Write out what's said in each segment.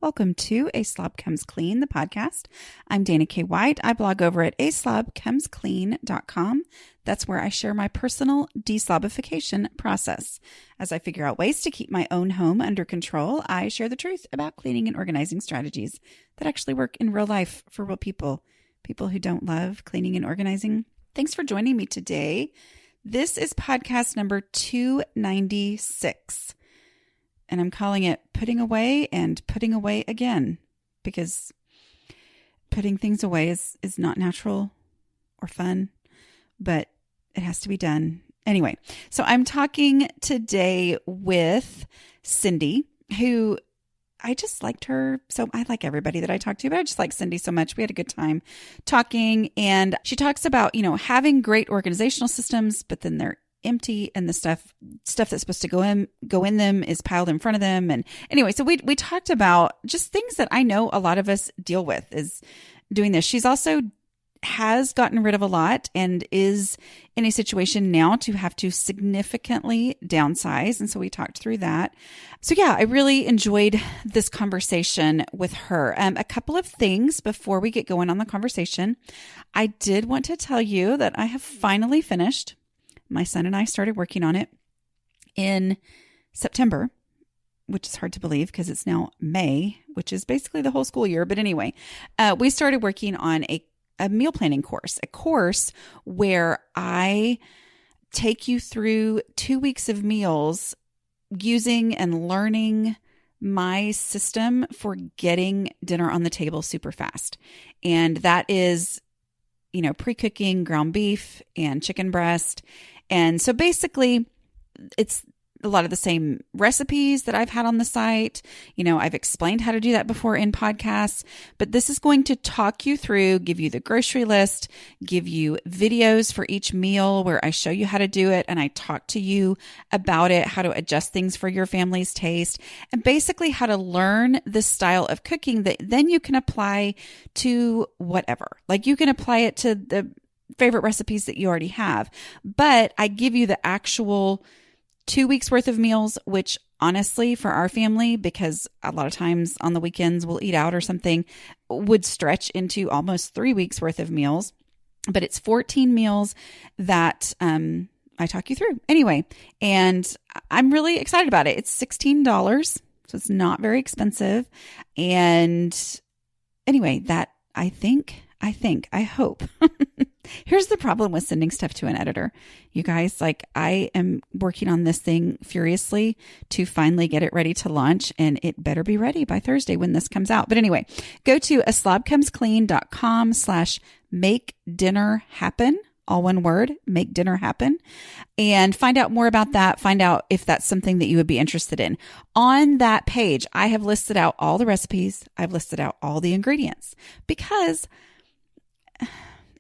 Welcome to A Slob Comes Clean, the podcast. I'm Dana K. White. I blog over at aslobcomesclean.com. That's where I share my personal deslobification process. As I figure out ways to keep my own home under control, I share the truth about cleaning and organizing strategies that actually work in real life for real people, people who don't love cleaning and organizing. Thanks for joining me today. This is podcast number 296. And I'm calling it Putting Away and Putting Away Again, because putting things away is not natural or fun, but it has to be done. Anyway, so I'm talking today with Cindy, who I just liked her. So I like everybody that I talk to, but I just like Cindy so much. We had a good time talking, and she talks about, having great organizational systems, but then they're empty, and the stuff that's supposed to go in them is piled in front of them. And anyway, so we talked about just things that I know a lot of us deal with is doing this. She's also has gotten rid of a lot and is in a situation now to have to significantly downsize. And so we talked through that. So yeah, I really enjoyed this conversation with her. A couple of things before we get going on the conversation. I did want to tell you that I have finally finished. My son and I started working on it in September, which is hard to believe because it's now May, which is basically the whole school year. But anyway, we started working on a meal planning course, a course where I take you through 2 weeks of meals using and learning my system for getting dinner on the table super fast. And that is, pre-cooking ground beef and chicken breast. And so basically it's a lot of the same recipes that I've had on the site. I've explained how to do that before in podcasts, but this is going to talk you through, give you the grocery list, give you videos for each meal where I show you how to do it. And I talk to you about it, how to adjust things for your family's taste, and basically how to learn this style of cooking that then you can apply to whatever. Like you can apply it to the favorite recipes that you already have, but I give you the actual 2 weeks worth of meals, which honestly for our family, because a lot of times on the weekends we'll eat out or something, would stretch into almost 3 weeks worth of meals. But it's 14 meals that I talk you through anyway. And I'm really excited about it. It's $16, so it's not very expensive. And anyway, that I hope. Here's the problem with sending stuff to an editor. You guys, I am working on this thing furiously to finally get it ready to launch, and it better be ready by Thursday when this comes out. But anyway, go to aslobcomesclean.com/make-dinner-happen. All one word, make dinner happen, and find out more about that. Find out if that's something that you would be interested in. On that page, I have listed out all the recipes. I've listed out all the ingredients because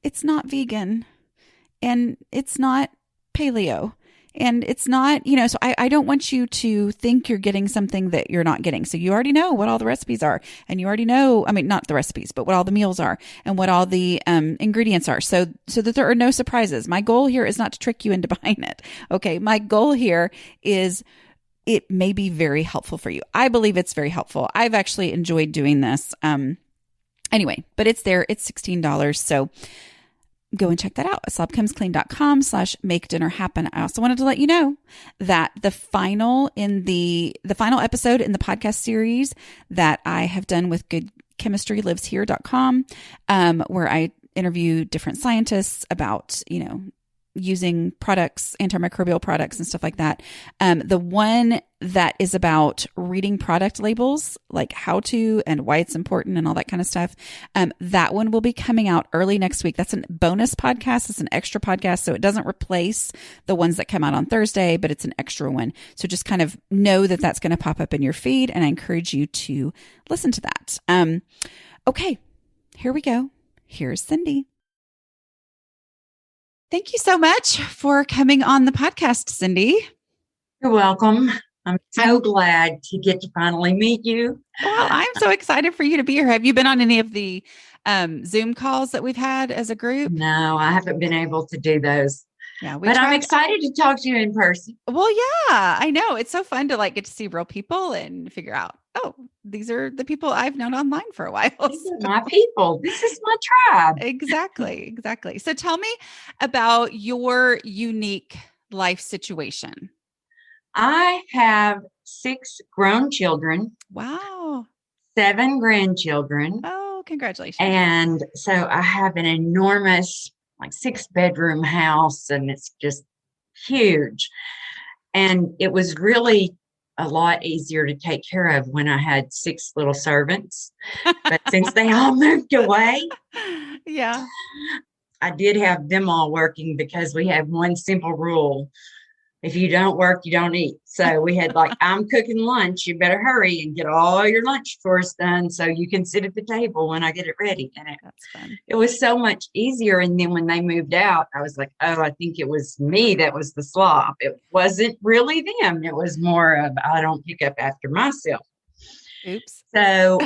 it's not vegan and it's not paleo and it's not, so I don't want you to think you're getting something that you're not getting. So you already know what all the recipes are, and you already know, not the recipes, but what all the meals are and what all the ingredients are. So that there are no surprises. My goal here is not to trick you into buying it. Okay. My goal here is it may be very helpful for you. I believe it's very helpful. I've actually enjoyed doing this. Anyway, but it's there. It's $16. So go and check that out. aslobcomesclean.com/make-dinner-happen. I also wanted to let you know that the final episode in the podcast series that I have done with goodchemistryliveshere.com, where I interview different scientists about, using products, antimicrobial products and stuff like that. The one that is about reading product labels, like how to and why it's important and all that kind of stuff. That one will be coming out early next week. That's a bonus podcast. It's an extra podcast. So it doesn't replace the ones that come out on Thursday, but it's an extra one. So just kind of know that that's going to pop up in your feed. And I encourage you to listen to that. Okay, here we go. Here's Cindy. Thank you so much for coming on the podcast, Cindy. You're welcome. I'm so glad to get to finally meet you. Well, I'm so excited for you to be here. Have you been on any of the Zoom calls that we've had as a group? No, I haven't been able to do those. Yeah, we But I'm tried. excited to talk to you in person. Well, yeah, I know. It's so fun to like get to see real people and figure out, oh, these are the people I've known online for a while. These So, are my people. This is my tribe. exactly, exactly. So tell me about your unique life situation. I have 6 grown children, Wow. 7 grandchildren. Oh, congratulations. And so I have an enormous, like 6 bedroom house, and it's just huge. And it was really a lot easier to take care of when I had 6 little servants. But since they all moved away, Yeah. I did have them all working because we have one simple rule. If you don't work, you don't eat. So we had like, I'm cooking lunch. You better hurry and get all your lunch chores done so you can sit at the table when I get it ready. And That's fun. it was so much easier. And then when they moved out, I was like, oh, I think it was me that was the slob. It wasn't really them. It was more of, I don't pick up after myself. Oops. So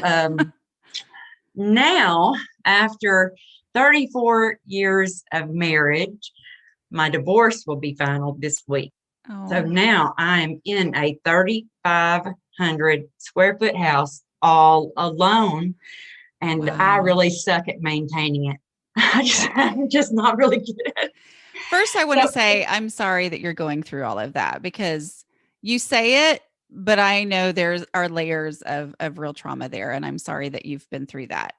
now, after 34 years of marriage, my divorce will be final this week. So Oh, now I am in a 3,500 square foot house all alone, and I wow. really suck at maintaining it. I'm just not really good at it. First, I want to So say I'm sorry that you're going through all of that because you say it, but I know there are layers of real trauma there, and I'm sorry that you've been through that.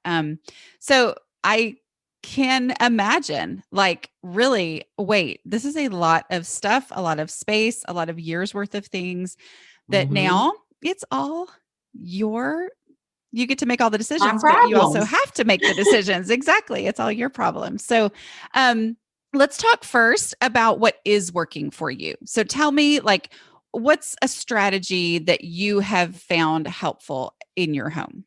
So I can imagine, like, really, wait, this is a lot of stuff, a lot of space, a lot of years worth of things that mhm, now it's all your. You get to make all the my decisions, but you also problems. have to make the decisions. Exactly. It's all your problem. So, um, let's talk first about what is working for you. So tell me, like, what's a strategy that you have found helpful in your home?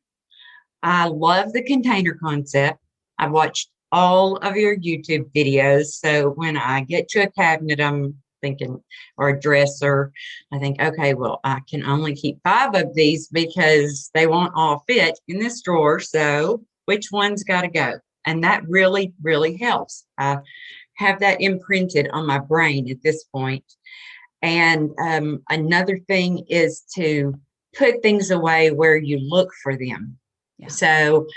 I love the container concept. I've watched all of your YouTube videos. So when I get to a cabinet, I'm thinking, or a dresser, I think, okay, well, I can only keep 5 of these because they won't all fit in this drawer. So which one's got to go? And that really, really helps. I have that imprinted on my brain at this point. And another thing is to put things away where you look for them. Yeah. So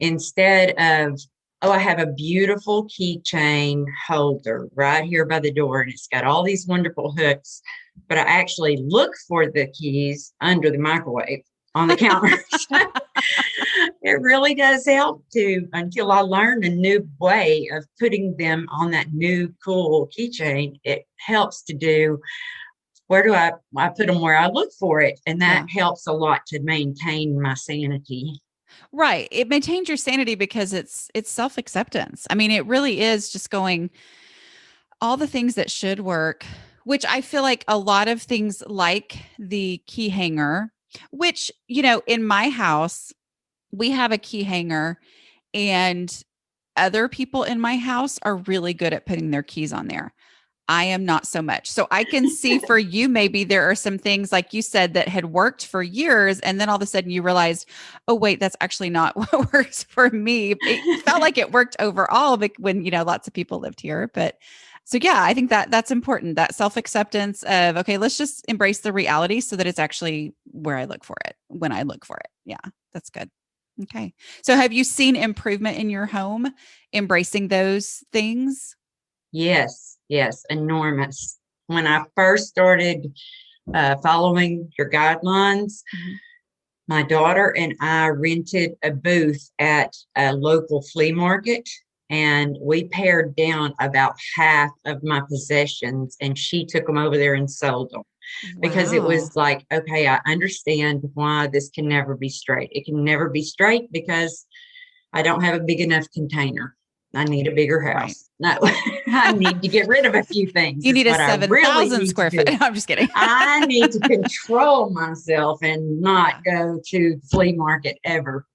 instead of, oh, I have a beautiful keychain holder right here by the door, and it's got all these wonderful hooks, but I actually look for the keys under the microwave on the counter. It really does help to, until I learn a new way of putting them on that new cool keychain, it helps to do, where do I put them where I look for it. And that Yeah. helps a lot to maintain my sanity. Right. It maintains your sanity because it's self-acceptance. I mean, it really is just going all the things that should work, which I feel like a lot of things like the key hanger, which, in my house, we have a key hanger and other people in my house are really good at putting their keys on there. I am not so much. So I can see for you, maybe there are some things like you said that had worked for years. And then all of a sudden you realized, oh, wait, that's actually not what works for me. It felt like it worked overall when, lots of people lived here. But so, yeah, I think that that's important, that self-acceptance of, okay, let's just embrace the reality so that it's actually where I look for it when I look for it. Yeah, that's good. Okay. So have you seen improvement in your home embracing those things? Yes, yes, enormous. When I first started following your guidelines, Mhm. my daughter and I rented a booth at a local flea market, and we pared down about half of my possessions, and she took them over there and sold them because it Wow. was like, okay, I understand why this can never be straight. It can never be straight because I don't have a big enough container. I need a bigger Right. house. No, I need to get rid of a few things, You is need a what I really 7,000 need to square foot. do. I'm just kidding. I need to control myself and not Yeah. go to flea market ever.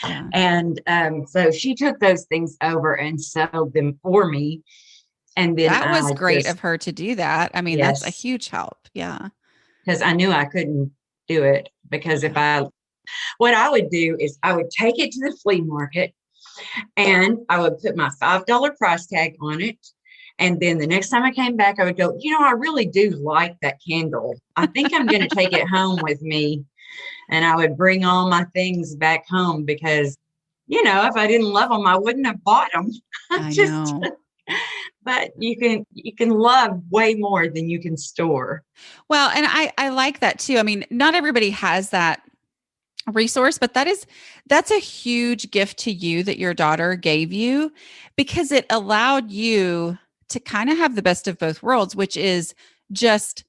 Yeah. And so she took those things over and sold them for me. And then That was I great just, of her to do that. I mean, that's a yes, huge help. Yeah. because I knew I couldn't do it. Because if Yeah. what I would do is I would take it to the flea market and I would put my $5 price tag on it. And then the next time I came back, I would go, I really do like that candle. I think I'm going to take it home with me. And I would bring all my things back home because, if I didn't love them, I wouldn't have bought them. I know. But you can love way more than you can store. Well, and I like that too. I mean, not everybody has that resource, but that's a huge gift to you that your daughter gave you, because it allowed you to kind of have the best of both worlds, which is just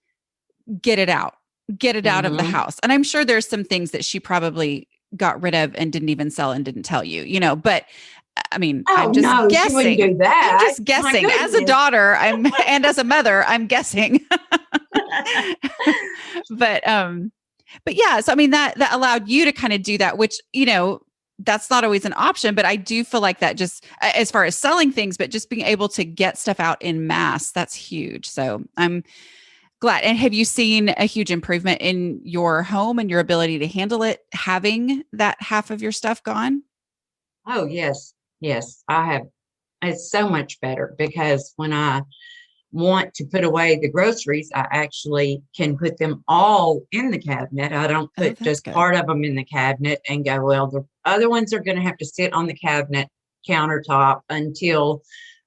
get it out of the house. And I'm sure there's some things that she probably got rid of and didn't even sell and didn't tell you, but I mean, I'm just guessing. She wouldn't do that. I'm just guessing. As a daughter, and as a mother, I'm guessing. But yeah, so I mean that allowed you to kind of do that, which, that's not always an option, but I do feel like that, just as far as selling things, but just being able to get stuff out in mass, that's huge. So I'm glad. And have you seen a huge improvement in your home and your ability to handle it, having that half of your stuff gone? Oh, yes. Yes, I have. It's so much better because when I want to put away the groceries, I actually can put them all in the cabinet. I don't put just part of them in the cabinet and go, well, the other ones are going to have to sit on the cabinet countertop until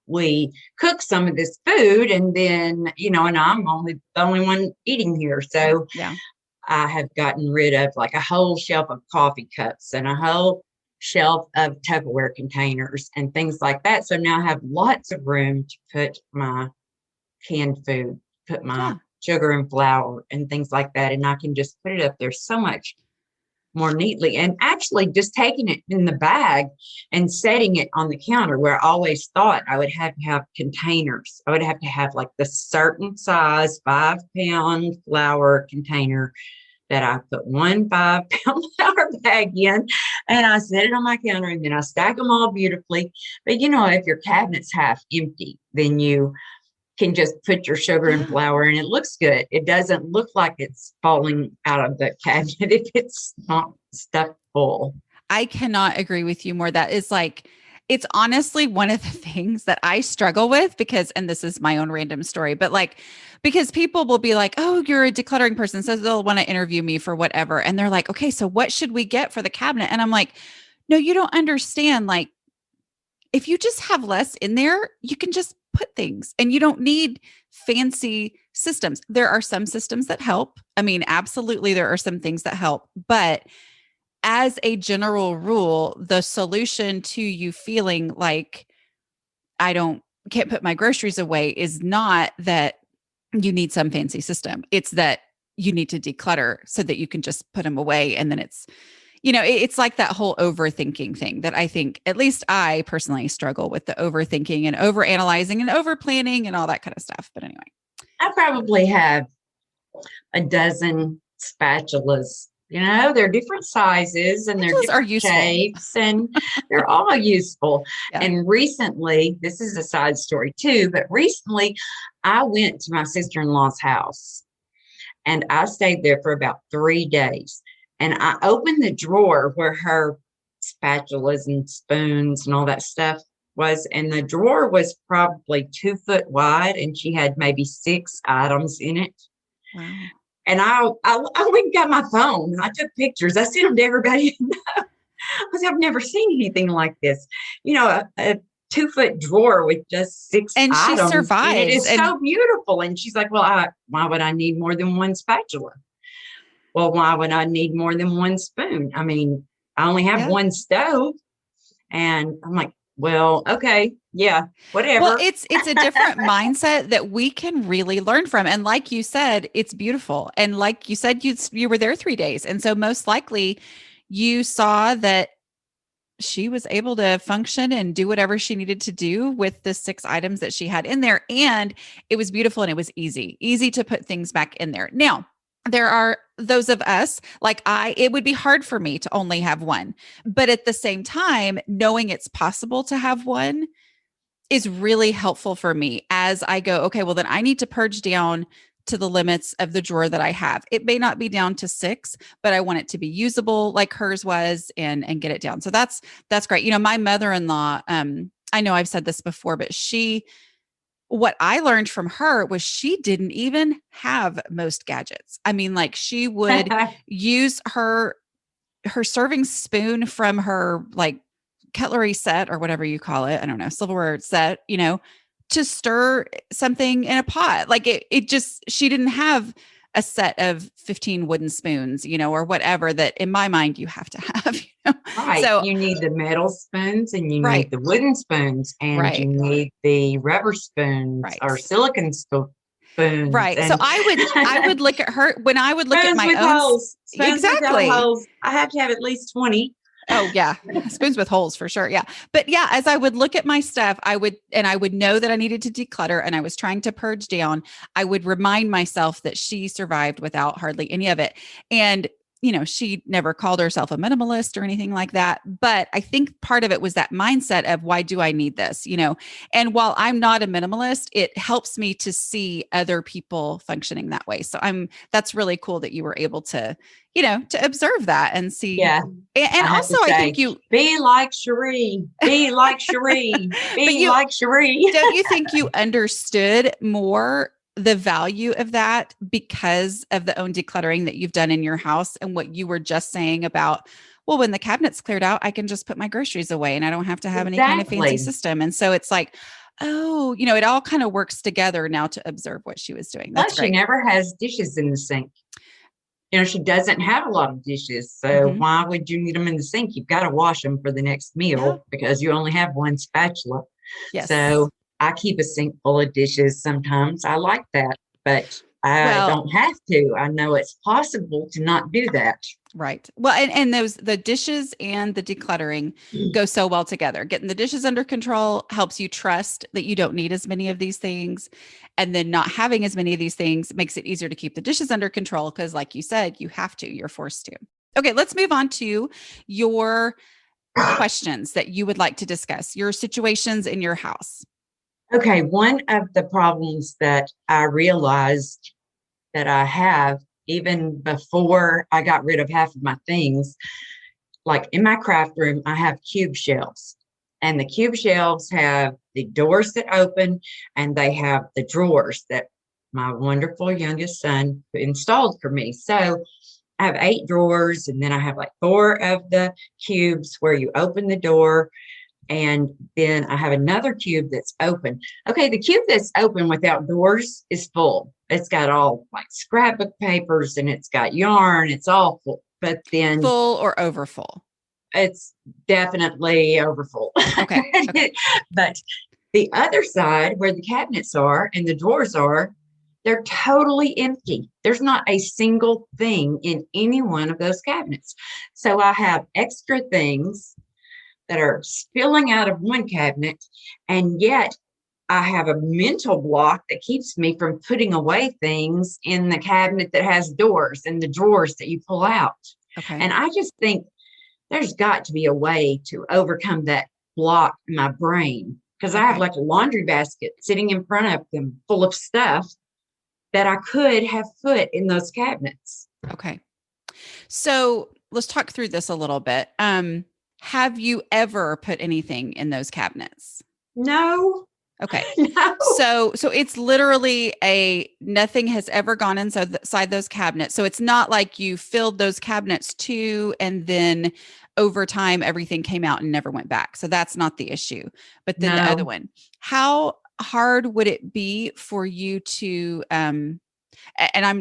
we cook some of this food. And then, and I'm only the only one eating here. So yeah. I have gotten rid of like a whole shelf of coffee cups and a whole shelf of Tupperware containers and things like that. So now I have lots of room to put my canned food, put my sugar and flour and things like that. And I can just put it up there so much more neatly. And actually just taking it in the bag and setting it on the counter, where I always thought I would have to have containers. I would have to have like the certain size 5-pound flour container that I put 1 5-pound flour bag in, and I set it on my counter, and then I stack them all beautifully. But if your cabinet's half empty, then you can just put your sugar and flour and it looks good. It doesn't look like it's falling out of the cabinet if it's not stuffed full. I cannot agree with you more. That is like, it's honestly one of the things that I struggle with because, and this is my own random story, but like, because people will be like, oh, you're a decluttering person. So they'll want to interview me for whatever. And they're like, okay, so what should we get for the cabinet? And I'm like, no, you don't understand. Like, if you just have less in there, you can just put things and you don't need fancy systems. There are some systems that help. I mean, absolutely, there are some things that help. But as a general rule, the solution to you feeling like can't put my groceries away is not that you need some fancy system. It's that you need to declutter so that you can just put them away. And then it's, it's like that whole overthinking thing that I think, at least I personally struggle with, the overthinking and overanalyzing and overplanning and all that kind of stuff. But anyway, I probably have a dozen spatulas. They're different sizes and they're different shapes and they're all useful. Yeah. And recently, this is a side story too, but recently I went to my sister-in-law's house and I stayed there for about 3 days. And I opened the drawer where her spatulas and spoons and all that stuff was. And the drawer was probably 2 foot wide and she had maybe 6 items in it. Wow. And I went and got my phone. I took pictures. I sent them to everybody. Because I've never seen anything like this. A 2 foot drawer with just 6 items. And she survives. It is so beautiful. And she's like, well, why would I need more than 1 spatula? Well, why would I need more than 1 spoon? I mean, I only have 1 stove. And I'm like, well, okay, yeah, whatever. Well, it's a different mindset that we can really learn from. And like you said, it's beautiful. And like you said, you were there 3 days. And so most likely you saw that she was able to function and do whatever she needed to do with the 6 items that she had in there. And it was beautiful and it was easy to put things back in there. Now, there are those of us like it would be hard for me to only have 1, but at the same time, knowing it's possible to have 1 is really helpful for me as I go, okay, well then I need to purge down to the limits of the drawer that I have. It may not be down to 6, but I want it to be usable like hers was and get it down. So that's great. My mother-in-law, I know I've said this before, but she what I learned from her was she didn't even have most gadgets. I mean, like she would use her serving spoon from her like cutlery set or whatever you call it. I don't know, silverware set, to stir something in a pot. Like it just, she didn't have a set of 15 wooden spoons, or whatever that in my mind you have to have, Right. So, You need the metal spoons and you right, need the wooden spoons and you right, need the rubber spoons or right. silicone spoons Right. So and I would look at her when I would look at spoons my with own. holes. Spoons without Exactly. holes. I have to have at least 20. Oh yeah. Spoons with holes for sure. Yeah. But yeah, as I would look at my stuff, I would know that I needed to declutter and I was trying to purge down. I would remind myself that she survived without hardly any of it. And she never called herself a minimalist or anything like that. But I think part of it was that mindset of why do I need this? And while I'm not a minimalist, it helps me to see other people functioning that way. So that's really cool that you were able to, to observe that and see. Yeah. And I have also to I say, think you, be like Cherie, be like Cherie, but be like Cherie. don't you think you understood more the value of that because of the own decluttering that you've done in your house and what you were just saying about, well, when the cabinet's cleared out, I can just put my groceries away and I don't have to have any kind of fancy Exactly. system. And so it's like, oh, it all kind of works together now to observe what she was doing. That's Plus, she great. never has dishes in the sink. She doesn't have a lot of dishes. So Mm-hmm. why would you need them in the sink? You've got to wash them for the next Yeah. meal because you only have one spatula. Yes. So I keep a sink full of dishes sometimes. I like that, but I Well, don't have to. I know it's possible to not do that. right. Well, and the dishes and the decluttering go so well together. Getting the dishes under control helps you trust that you don't need as many of these things. And then not having as many of these things makes it easier to keep the dishes under control because, like you said, you have to, you're forced to. Okay, let's move on to your questions that you would like to discuss, your situations in your house. Okay, one of the problems that I realized that I have, even before I got rid of half of my things, like in my craft room, I have cube shelves. And the cube shelves have the doors that open and they have the drawers that my wonderful youngest son installed for me. So I have 8 drawers, and then I have like 4 of the cubes where you open the door. And then I have another cube that's open. Okay, the cube that's open without doors is full. It's got all like scrapbook papers and it's got yarn. It's all full. But then Full or overfull? it's definitely overfull. Okay. Okay. But the other side where the cabinets are and the drawers are, they're totally empty. There's not a single thing in any one of those cabinets. So I have extra things that are spilling out of one cabinet, and yet I have a mental block that keeps me from putting away things in the cabinet that has doors and the drawers that you pull out. Okay. And I just think there's got to be a way to overcome that block in my brain because I have like a laundry basket sitting in front of them full of stuff that I could have put in those cabinets. Okay. So let's talk through this a little bit. Have you ever put anything in those cabinets? No. Okay. No. So it's literally nothing has ever gone inside those cabinets. So it's not like you filled those cabinets too, and then over time everything came out and never went back. So that's not the issue. But then the other one, how hard would it be for you to, and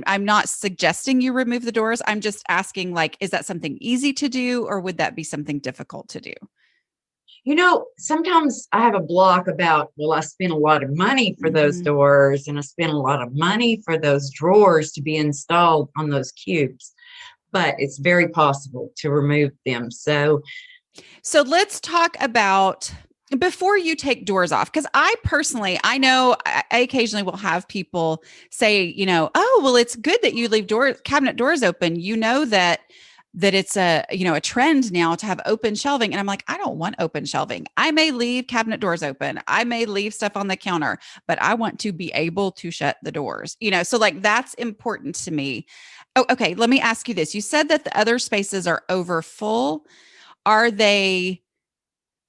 I'm not suggesting you remove the doors. I'm just asking, like, is that something easy to do, or would that be something difficult to do? Sometimes I have a block about, well, I spent a lot of money for those doors and I spent a lot of money for those drawers to be installed on those cubes, but it's very possible to remove them. So let's talk about before you take doors off, because I know I occasionally will have people say, oh, well, it's good that you leave cabinet doors open. That it's a trend now to have open shelving. And I'm like, I don't want open shelving. I may leave cabinet doors open. I may leave stuff on the counter, but I want to be able to shut the doors, so like that's important to me. Oh, okay. Let me ask you this. You said that the other spaces are over full. Are they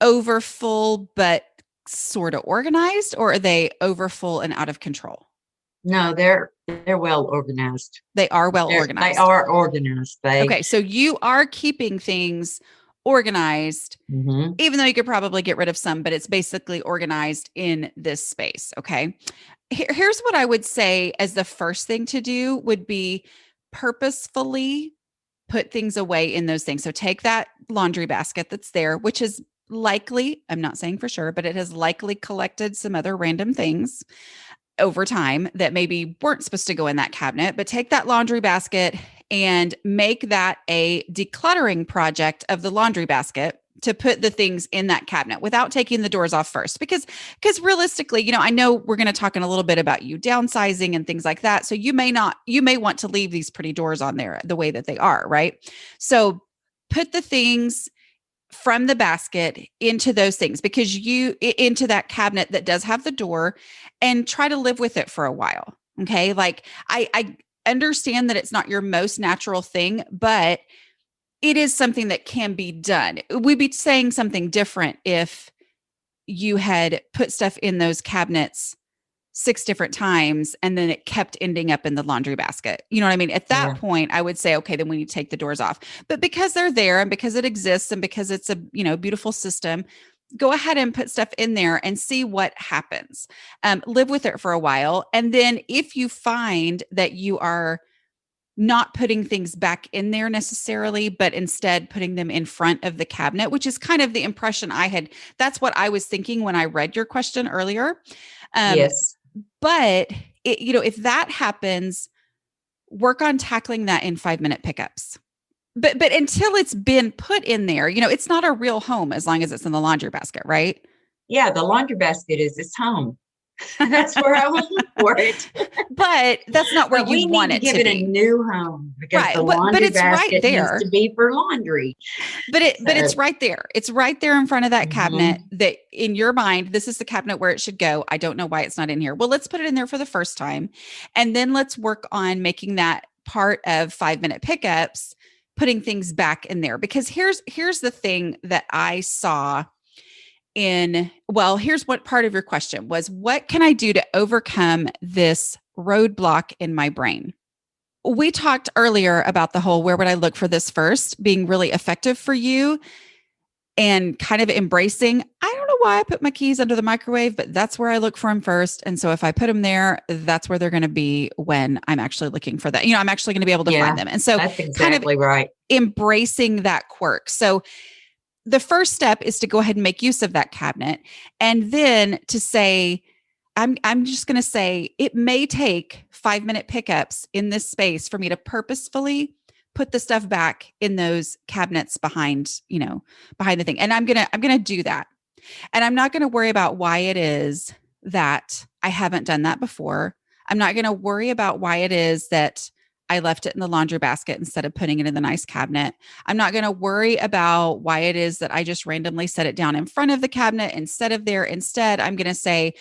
over full, but sort of organized, or are they overfull and out of control? No, they're well organized. They are well They organized. are organized. Okay, so you are keeping things organized, Mhm. even though you could probably get rid of some, but it's basically organized in this space. Okay. Here's what I would say as the first thing to do would be purposefully put things away in those things. So take that laundry basket that's there, which is likely, I'm not saying for sure, but it has likely collected some other random things over time that maybe weren't supposed to go in that cabinet. But take that laundry basket and make that a decluttering project of the laundry basket to put the things in that cabinet without taking the doors off first. Because realistically, I know we're going to talk in a little bit about you downsizing and things like that. So you may want to leave these pretty doors on there the way that they are, right? So put the things from the basket into those things, because into that cabinet that does have the door, and try to live with it for a while. Okay. Like I understand that it's not your most natural thing, but it is something that can be done. We'd be saying something different if you had put stuff in those cabinets 6 different times and then it kept ending up in the laundry basket. You know what I mean? At that Yeah. point, I would say, okay, then we need to take the doors off. But because they're there and because it exists and because it's a, beautiful system, go ahead and put stuff in there and see what happens. Live with it for a while. And then if you find that you are not putting things back in there necessarily, but instead putting them in front of the cabinet, which is kind of the impression I had. That's what I was thinking when I read your question earlier. Um, Yes. but if that happens, work on tackling that in 5-minute pickups. But until it's been put in there, it's not a real home as long as it's in the laundry basket, right? Yeah, the laundry basket is its home. That's where I want for it. But that's not where But you we need want to it give to it a be. new home because Right. the But laundry it's right basket needs there. to be for laundry. But So, it's right there. It's right there in front of that cabinet mhm. that in your mind, this is the cabinet where it should go. I don't know why it's not in here. Well, let's put it in there for the first time. And then let's work on making that part of 5-minute pickups, putting things back in there. Because here's the thing that I saw here's what part of your question was: what can I do to overcome this roadblock in my brain? We talked earlier about the whole where would I look for this first being really effective for you, and kind of embracing, I don't know why I put my keys under the microwave, but that's where I look for them first. And so if I put them there, that's where they're going to be when I'm actually looking for that. I'm actually going to be able to find Yeah, them. And so that's kind of exactly right. embracing that quirk. So the first step is to go ahead and make use of that cabinet. And then to say, I'm just going to say it may take 5-minute pickups in this space for me to purposefully put the stuff back in those cabinets behind the thing. And I'm going to do that. And I'm not going to worry about why it is that I haven't done that before. I'm not going to worry about why it is that I left it in the laundry basket instead of putting it in the nice cabinet. I'm not going to worry about why it is that I just randomly set it down in front of the cabinet instead of there. Instead, I'm going to say,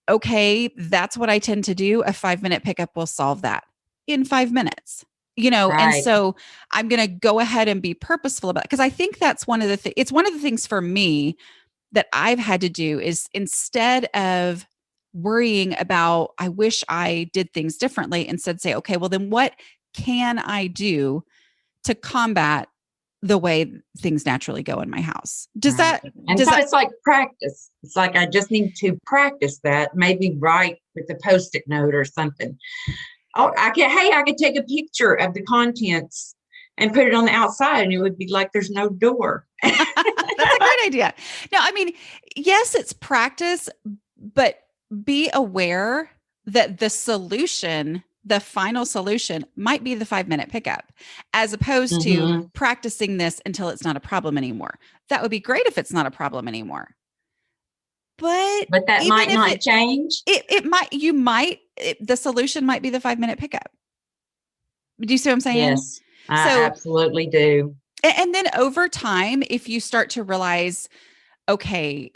okay, that's what I tend to do. A 5-minute pickup will solve that in 5 minutes. And Right. so I'm going to go ahead and be purposeful about it, because I think that's one of the things. It's one of the things for me that I've had to do is, instead of worrying about, I wish I did things differently, instead say, okay, well, then what can I do to combat the way things naturally go in my house? Right. And does so that, it's like practice. It's like I just need to practice that, maybe write with a post-it note or something. Oh, I could take a picture of the contents and put it on the outside, and it would be like there's no door. that's a great idea. No, I mean, yes, it's practice, but be aware that the final solution might be the 5-minute pickup, as opposed to Mm-hmm. practicing this until it's not a problem anymore. That would be great if it's not a problem anymore. But But that even might if not change. the solution might be the 5-minute pickup. Do you see what I'm saying? Yes, I So, absolutely do. and then over time, if you start to realize, okay,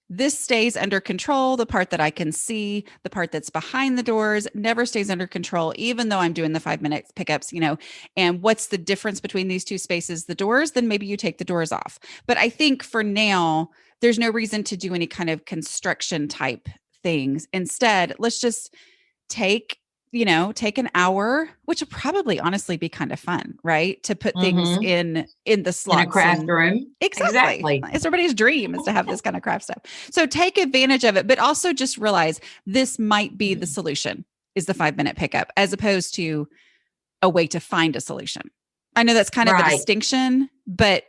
this stays under control. The part that I can see, the part that's behind the doors never stays under control, even though I'm doing the 5-minute pickups, and what's the difference between these two spaces, the doors, then maybe you take the doors off. But I think for now, there's no reason to do any kind of construction type things. Instead, let's just take an hour, which would probably honestly be kind of fun, right? To put things Mm-hmm. in the In a slots. craft room. Exactly. It's everybody's dream is to have this kind of craft stuff. So take advantage of it, but also just realize this might be the solution, is the 5-minute pickup, as opposed to a way to find a solution. I know that's kind of a distinction, but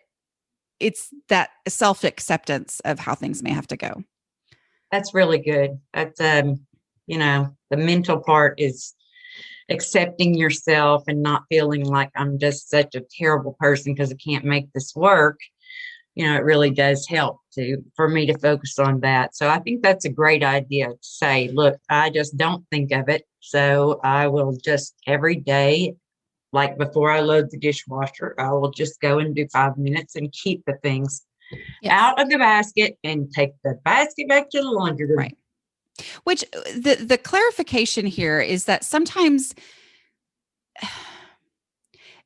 it's that self-acceptance of how things may have to go. That's really good. That's, the mental part is accepting yourself and not feeling like I'm just such a terrible person because I can't make this work. It really does help for me to focus on that. So I think that's a great idea to say, look, I just don't think of it. So I will just every day, like before I load the dishwasher, I will just go and do 5 minutes and keep the things out of the basket and take the basket back to the laundry room. Right. Which the clarification here is that sometimes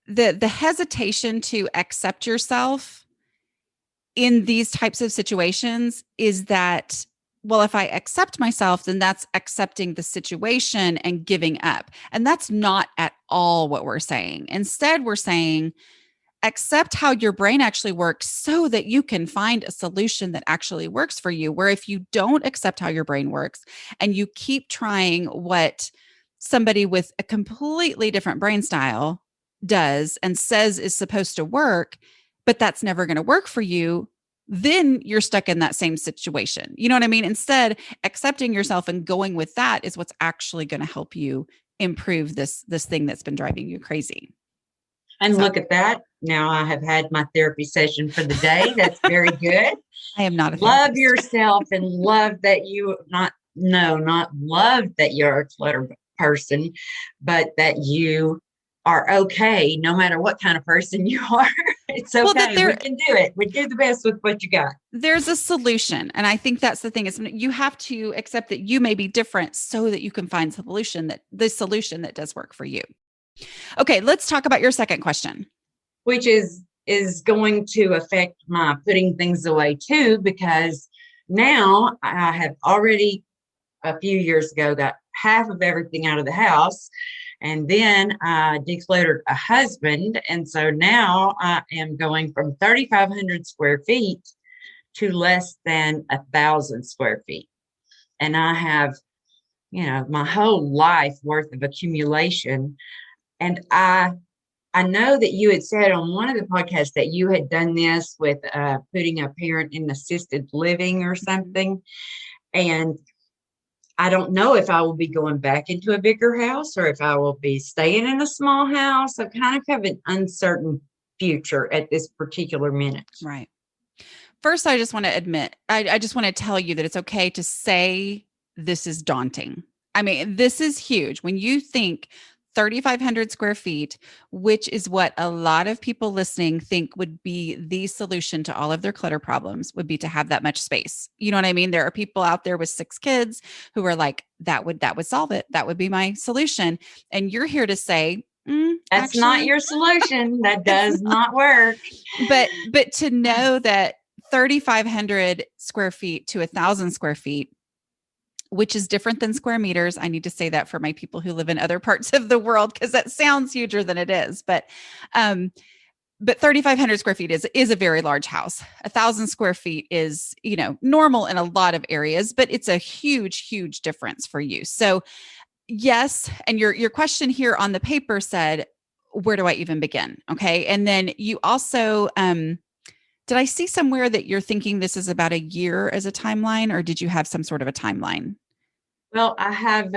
the hesitation to accept yourself in these types of situations is that, well, if I accept myself, then that's accepting the situation and giving up. And that's not at all what we're saying. Instead, we're saying, accept how your brain actually works so that you can find a solution that actually works for you. Where if you don't accept how your brain works and you keep trying what somebody with a completely different brain style does and says is supposed to work, but that's never going to work for you, then you're stuck in that same situation. You know what I mean? Instead, accepting yourself and going with that is what's actually going to help you improve this thing that's been driving you crazy. And look at that. Now I have had my therapy session for the day. That's very good. I am not a love therapist. yourself and love that you not love that you're a clutter person, but that you are okay no matter what kind of person you are. It's okay. Well, we can do it. We do the best with what you got. There's a solution. And I think that's the thing, is you have to accept that you may be different so that you can find the solution that does work for you. Okay, let's talk about your second question. Which is going to affect my putting things away too, because now I have already a few years ago got half of everything out of the house. And then I decluttered a husband. And so now I am going from 3,500 square feet to less than 1,000 square feet. And I have, my whole life worth of accumulation. And I know that you had said on one of the podcasts that you had done this with putting a parent in assisted living or something. And I don't know if I will be going back into a bigger house or if I will be staying in a small house. I kind of have an uncertain future at this particular minute. Right. First, I just want to admit, I just want to tell you that it's okay to say this is daunting. I mean, this is huge. When you think 3,500 square feet, which is what a lot of people listening think would be the solution to all of their clutter problems, would be to have that much space. You know what I mean? There are people out there with 6 kids who are like, that would solve it. That would be my solution. And you're here to say, that's actually, not your solution. That does not work. But to know that 3,500 square feet to 1,000 square feet, which is different than square meters. I need to say that for my people who live in other parts of the world, because that sounds huger than it is. But 3,500 square feet is a very large house. 1,000 square feet is, normal in a lot of areas, but it's a huge, huge difference for you. So yes. And your question here on the paper said, where do I even begin? Okay. And then you also, did I see somewhere that you're thinking this is about a year as a timeline, or did you have some sort of a timeline? Well, I have,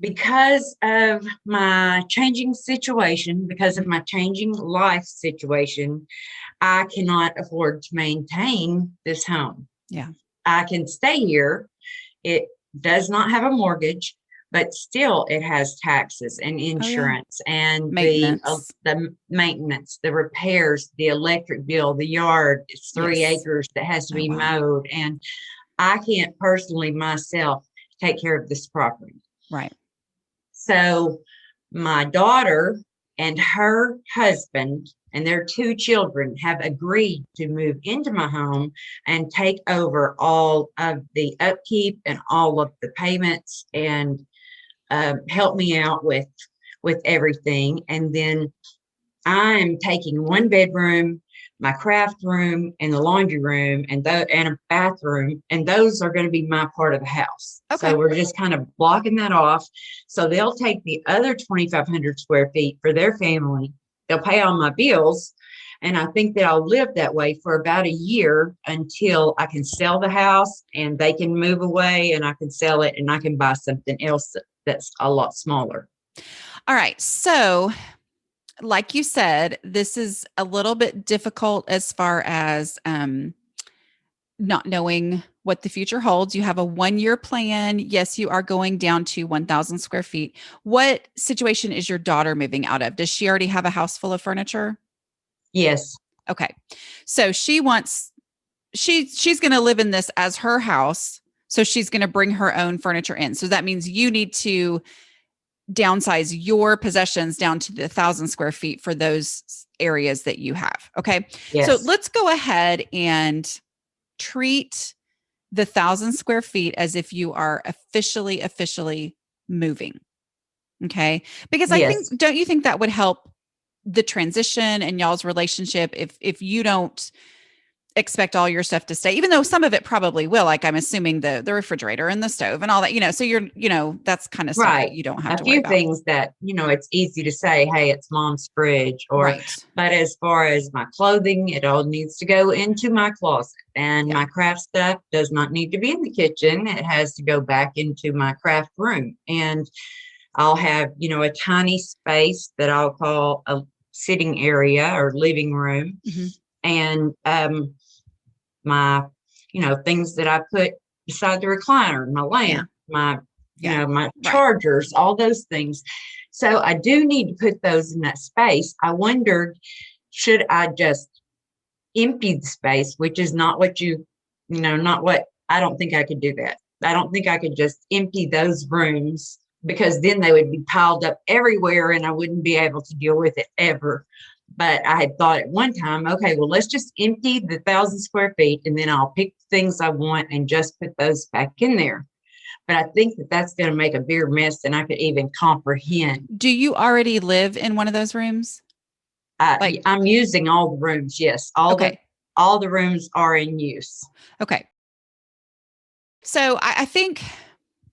because of my changing situation, because of my changing life situation, I cannot afford to maintain this home. Yeah. I can stay here. It does not have a mortgage, but still it has taxes and insurance and maintenance. the maintenance, the repairs, the electric bill, the yard. It's 3 acres that has to be mowed. And I can't personally myself take care of this property. Right. So my daughter and her husband and their two children have agreed to move into my home and take over all of the upkeep and all of the payments and help me out with everything. And then I'm taking one bedroom, my craft room, and the laundry room, and a bathroom, and those are going to be my part of the house. Okay. So we're just kind of blocking that off. So they'll take the other 2,500 square feet for their family. They'll pay all my bills, and I think that I'll live that way for about a year until I can sell the house and they can move away, and I can sell it and I can buy something else that's a lot smaller. All right. So, like you said, this is a little bit difficult as far as not knowing what the future holds. You have a 1-year plan. Yes, you are going down to 1,000 square feet. What situation is your daughter moving out of? Does she already have a house full of furniture? Yes. Okay. So she's going to live in this as her house. So she's going to bring her own furniture in. So that means you need to downsize your possessions down to the 1,000 square feet for those areas that you have. Okay. Yes. So let's go ahead and treat the 1,000 square feet as if you are officially moving. Okay. Because I Yes. think, don't you think that would help the transition and y'all's relationship if you don't expect all your stuff to stay, even though some of it probably will, like I'm assuming the refrigerator and the stove and all that, so that's kind of stuff Right. that you don't have A to worry few about. things that, it's easy to say, hey, it's mom's fridge, Right. but as far as my clothing, it all needs to go into my closet, and my craft stuff does not need to be in the kitchen. It has to go back into my craft room. And I'll have, a tiny space that I'll call a sitting area or living room. Mm-hmm. And, my, things that I put beside the recliner, my lamp, my chargers, all those things. So I do need to put those in that space. I wondered, should I just empty the space, which is not what I don't think I could do that. I don't think I could just empty those rooms, because then they would be piled up everywhere and I wouldn't be able to deal with it ever. But I had thought at one time, okay, well, let's just empty the 1,000 square feet and then I'll pick the things I want and just put those back in there. But I think that that's going to make a bigger mess than I could even comprehend. Do you already live in one of those rooms? I'm using all the rooms. Yes. All the rooms are in use. Okay. So I think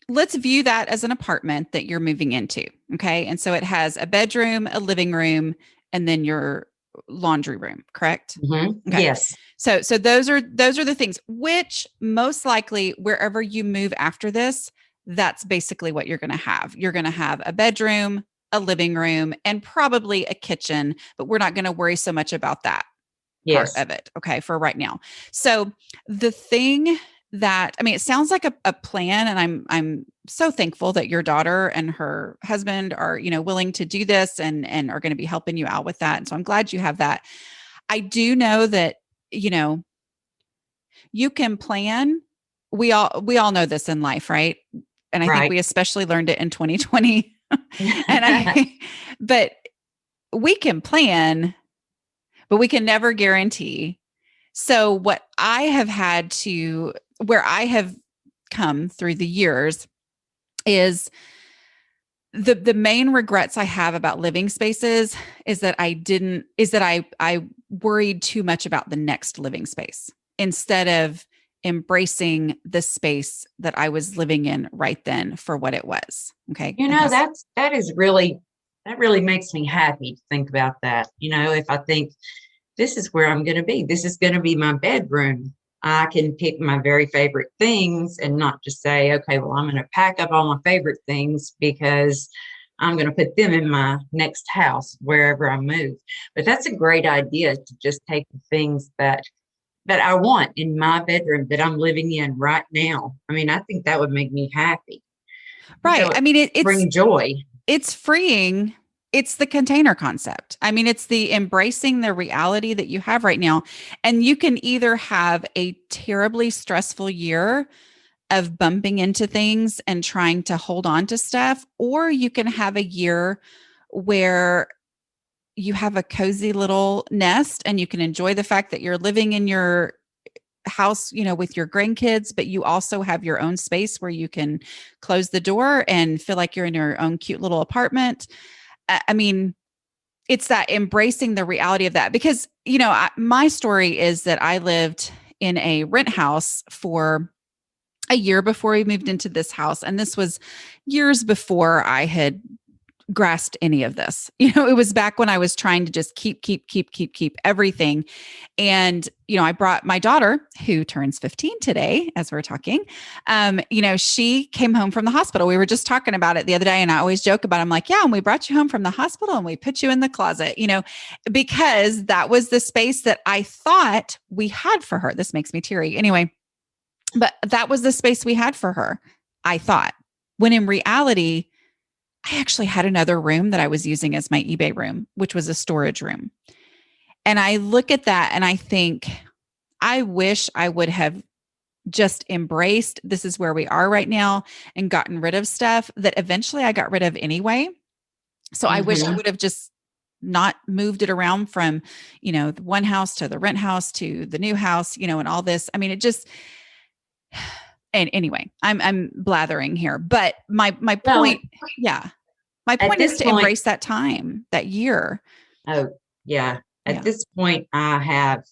let's view that as an apartment that you're moving into. Okay. And so it has a bedroom, a living room, and then your laundry room, correct? Mm-hmm. Okay. Yes. So those are the things, which most likely wherever you move after this, that's basically what you're going to have. You're going to have a bedroom, a living room, and probably a kitchen, but we're not going to worry so much about that part of it. Okay. For right now. So the thing that, it sounds like a plan, and I'm so thankful that your daughter and her husband are, willing to do this and are going to be helping you out with that. And so I'm glad you have that. I do know that, you can plan. We all know this in life, right? And I think we especially learned it in 2020. But we can plan, but we can never guarantee. So what I have where I have come through the years is the main regrets I have about living spaces is that I worried too much about the next living space instead of embracing the space that I was living in right then for what it was. Okay. That really makes me happy to think about that. If I think this is where I'm going to be, this is going to be my bedroom, I can pick my very favorite things and not just say, okay, well, I'm going to pack up all my favorite things because I'm going to put them in my next house wherever I move. But that's a great idea, to just take the things that I want in my bedroom that I'm living in right now. I think that would make me happy. Right. It's bring joy. It's freeing. It's the container concept. It's the embracing the reality that you have right now. And you can either have a terribly stressful year of bumping into things and trying to hold on to stuff, or you can have a year where you have a cozy little nest and you can enjoy the fact that you're living in your house, with your grandkids, but you also have your own space where you can close the door and feel like you're in your own cute little apartment. I mean, it's that embracing the reality of that because, my story is that I lived in a rent house for a year before we moved into this house. And this was years before I had grasped any of this. It was back when I was trying to just keep everything. And, I brought my daughter, who turns 15 today, as we're talking. She came home from the hospital. We were just talking about it the other day. And I always joke about it. I'm like, yeah, and we brought you home from the hospital and we put you in the closet, because that was the space that I thought we had for her. This makes me teary. Anyway, but that was the space we had for her, I thought, when in reality, I actually had another room that I was using as my eBay room, which was a storage room. And I look at that and I think, I wish I would have just embraced this is where we are right now and gotten rid of stuff that eventually I got rid of anyway. So I wish I would have just not moved it around from, the one house to the rent house to the new house, and all this. I mean, it just, and anyway, I'm blathering here, but my point, my point is to embrace that time, that year. Oh yeah. At this point, I have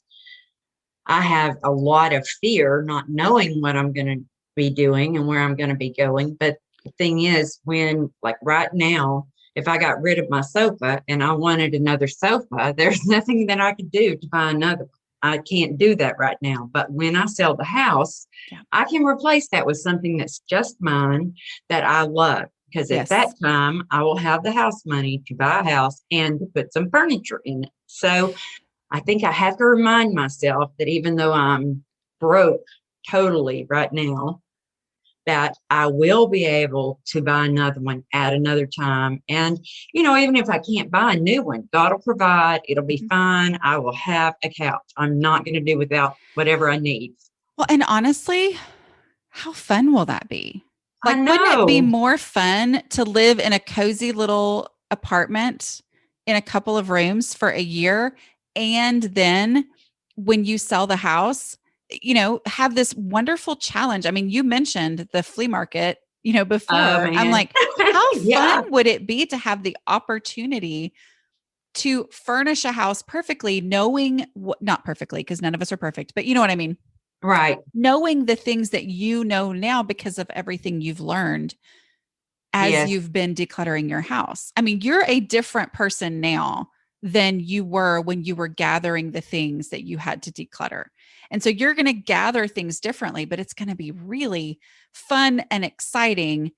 a lot of fear, not knowing what I'm going to be doing and where I'm going to be going. But the thing is, like right now, if I got rid of my sofa and I wanted another sofa, there's nothing that I could do to buy another. I can't do that right now. But when I sell the house, I can replace that with something that's just mine that I love. Because at that time, I will have the house money to buy a house and to put some furniture in it. So I think I have to remind myself that even though I'm broke totally right now, that I will be able to buy another one at another time. And, even if I can't buy a new one, God will provide. It'll be fine. I will have a couch. I'm not going to do without whatever I need. Well, and honestly, how fun will that be? Like, I know. Wouldn't it be more fun to live in a cozy little apartment in a couple of rooms for a year? And then when you sell the house, have this wonderful challenge. I mean, you mentioned the flea market, before. I'm like, how fun would it be to have the opportunity to furnish a house perfectly, knowing not perfectly, because none of us are perfect, but you know what I mean? Right. Knowing the things that you know now because of everything you've learned as you've been decluttering your house. I mean, you're a different person now than you were when you were gathering the things that you had to declutter. And so you're going to gather things differently, but it's going to be really fun and exciting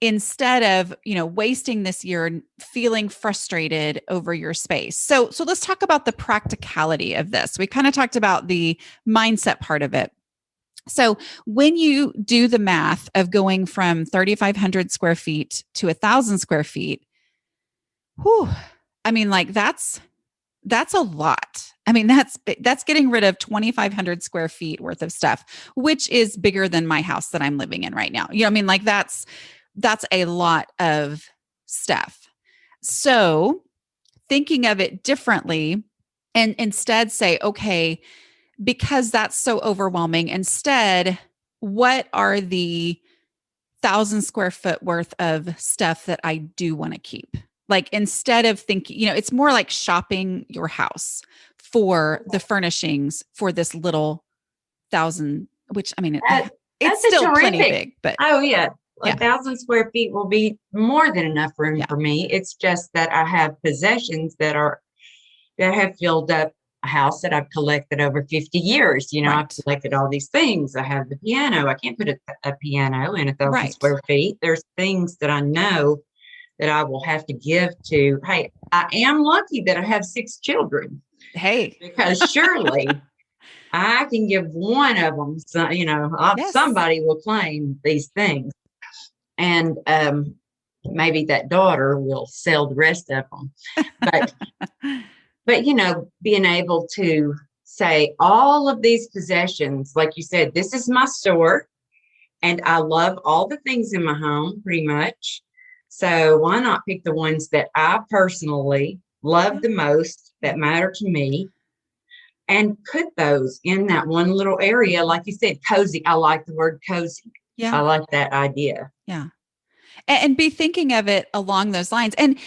instead of, wasting this year and feeling frustrated over your space. So let's talk about the practicality of this. We kind of talked about the mindset part of it. So when you do the math of going from 3,500 square feet to 1,000 square feet, I mean, like that's a lot. I mean, that's getting rid of 2,500 square feet worth of stuff, which is bigger than my house that I'm living in right now. I mean, like that's a lot of stuff. So thinking of it differently and instead say, okay, because that's so overwhelming, instead, what are the 1,000 square foot worth of stuff that I do want to keep? Like, instead of thinking, it's more like shopping your house for the furnishings for this little 1,000, which I mean, it's still plenty big, but 1,000 square feet will be more than enough room for me. It's just that I have possessions that have filled up a house that I've collected over 50 years. I've collected all these things. I have the piano. I can't put a piano in 1,000 square feet. There's things that I know that I will have to give to. Hey, I am lucky that I have 6 children. Hey, because surely I can give one of them. So, somebody will claim these things, and maybe that daughter will sell the rest of them. But being able to say all of these possessions, like you said, this is my store, and I love all the things in my home pretty much. So why not pick the ones that I personally love the most that matter to me and put those in that one little area. Like you said, cozy. I like the word cozy. Yeah. I like that idea. Yeah. And be thinking of it along those lines. And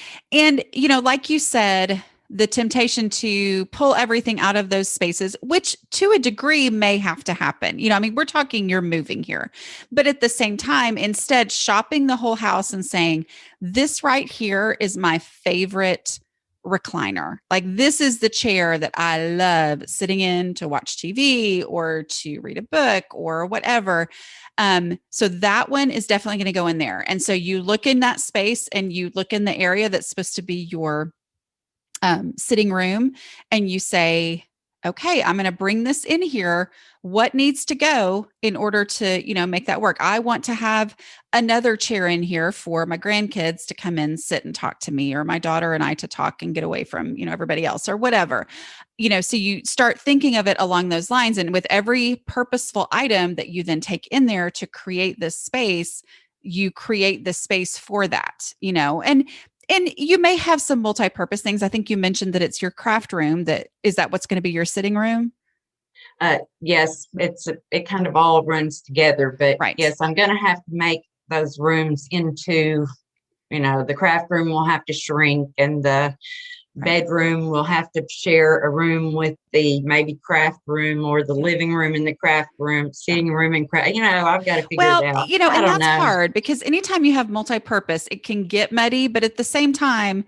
like you said, the temptation to pull everything out of those spaces, which to a degree may have to happen. I mean, we're talking you're moving here, but at the same time, instead shopping the whole house and saying, this right here is my favorite recliner. Like, this is the chair that I love sitting in to watch TV or to read a book or whatever. So that one is definitely going to go in there. And so you look in that space and you look in the area that's supposed to be your sitting room, and you say, okay, I'm going to bring this in here. What needs to go in order to, make that work? I want to have another chair in here for my grandkids to come in, sit and talk to me, or my daughter and I to talk and get away from, everybody else or whatever. So you start thinking of it along those lines. And with every purposeful item that you then take in there to create this space, you create the space for that, and you may have some multi-purpose things. I think you mentioned that it's your craft room. Is that what's going to be your sitting room? Yes, it kind of all runs together, but right. Yes, I'm going to have to make those rooms into, the craft room will have to shrink, and the bedroom will have to share a room with the maybe craft room, or the living room and the craft room, sitting room and craft. I've got to figure it out. And that's hard because anytime you have multi-purpose, it can get muddy, but at the same time,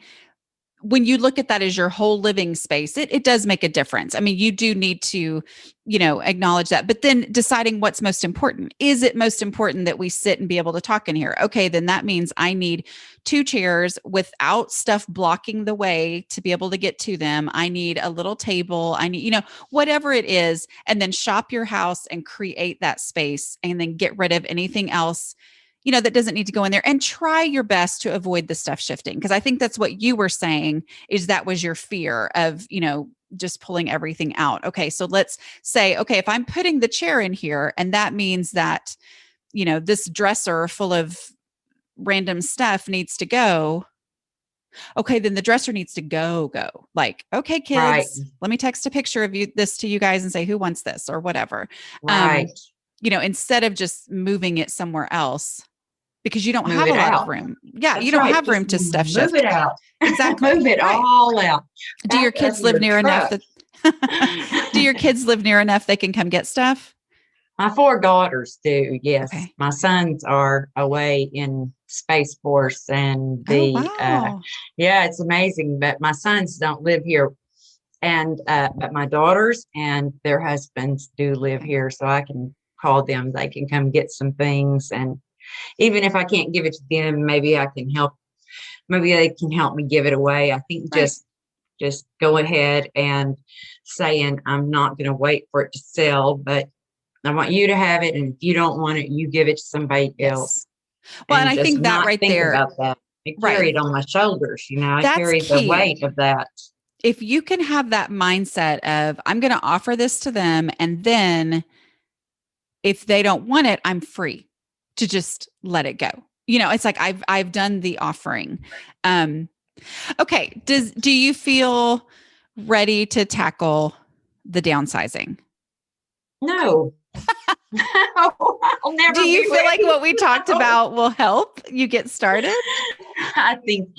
when you look at that as your whole living space, it does make a difference. I mean, you do need to, acknowledge that, but then deciding what's most important. Is it most important that we sit and be able to talk in here? Okay, then that means I need 2 chairs without stuff blocking the way to be able to get to them. I need a little table. I need, whatever it is, and then shop your house and create that space, and then get rid of anything else that doesn't need to go in there, and try your best to avoid the stuff shifting. Cause I think that's what you were saying, is that was your fear of, just pulling everything out. Okay. So let's say, okay, if I'm putting the chair in here, and that means that, this dresser full of random stuff needs to go. Okay. Then the dresser needs to go. Like, okay, kids, Right. Let me text a picture of this to you guys and say, who wants this or whatever. Right. Instead of just moving it somewhere else, because you don't Move have it a lot out. of room. Yeah, That's you don't right. have room Just to stuff shift. Move it out. Exactly. Move it all out. Do your kids live near enough that do your kids live near enough they can come get stuff? My 4 daughters do, yes. Okay. My sons are away in Space Force, and it's amazing. But my sons don't live here, and but my daughters and their husbands do live here, so I can call them. They can come get some things, and even if I can't give it to them, maybe I can help. Maybe they can help me give it away. I think just go ahead and saying, I'm not going to wait for it to sell, but I want you to have it. And if you don't want it, you give it to somebody else. Well, and I think that right there, about that. I carry it on my shoulders. I That's carry key. The weight of that. If you can have that mindset of, I'm going to offer this to them, and then if they don't want it, I'm free to just let it go. It's like I've done the offering. Okay. Do you feel ready to tackle the downsizing? No. I'll never. Do you feel like what we talked about will help you get started? I think,